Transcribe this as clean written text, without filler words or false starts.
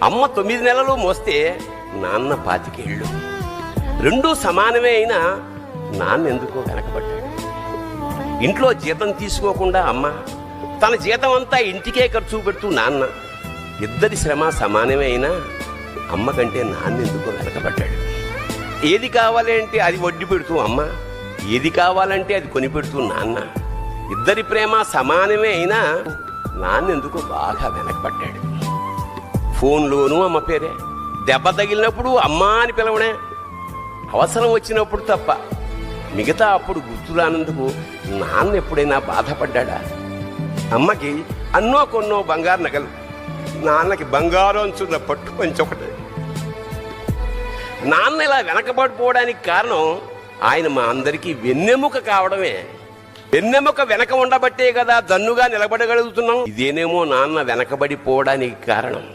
అమ్మ 9 నెలలు మోస్తే నాన్న 25 ఏళ్ళు. రెండూ సమానమే అయినా నాన్న ఎందుకో వెనకబడ్డాడు. ఇంట్లో జీతం తీసుకోకుండా అమ్మ, తన జీతం అంతా ఇంటికే ఖర్చు పెడుతూ నాన్న, ఇద్దరి శ్రమ సమానమే అయినా అమ్మ కంటే నాన్న ఎందుకో వెనకబడ్డాడు. ఏది కావాలి అంటే అది వడ్డీ పెడుతూ అమ్మ, ఏది కావాలంటే అది కొని పెడుతూ నాన్న, ఇద్దరి ప్రేమ సమానమే అయినా నాన్న ఎందుకో బాగా వెనకబడ్డాడు. ఫోన్లోనూ అమ్మ పేరే, దెబ్బ తగిలినప్పుడు అమ్మ అని పిలవనే, అవసరం వచ్చినప్పుడు తప్ప మిగతా అప్పుడు గుర్తురానందుకు నాన్న ఎప్పుడైనా బాధపడ్డా? అమ్మకి అన్నో కొన్నో బంగారు నగలు, నాన్నకి బంగారం అంచున్న పట్టు పంచొకటి. నాన్న ఇలా వెనకబడిపోవడానికి కారణం ఆయన మా అందరికీ వెన్నెముక కావడమే. వెన్నెముక వెనక ఉండబట్టే కదా దన్నుగా నిలబడగలుగుతున్నాం. ఇదేనేమో నాన్న వెనకబడిపోవడానికి కారణం.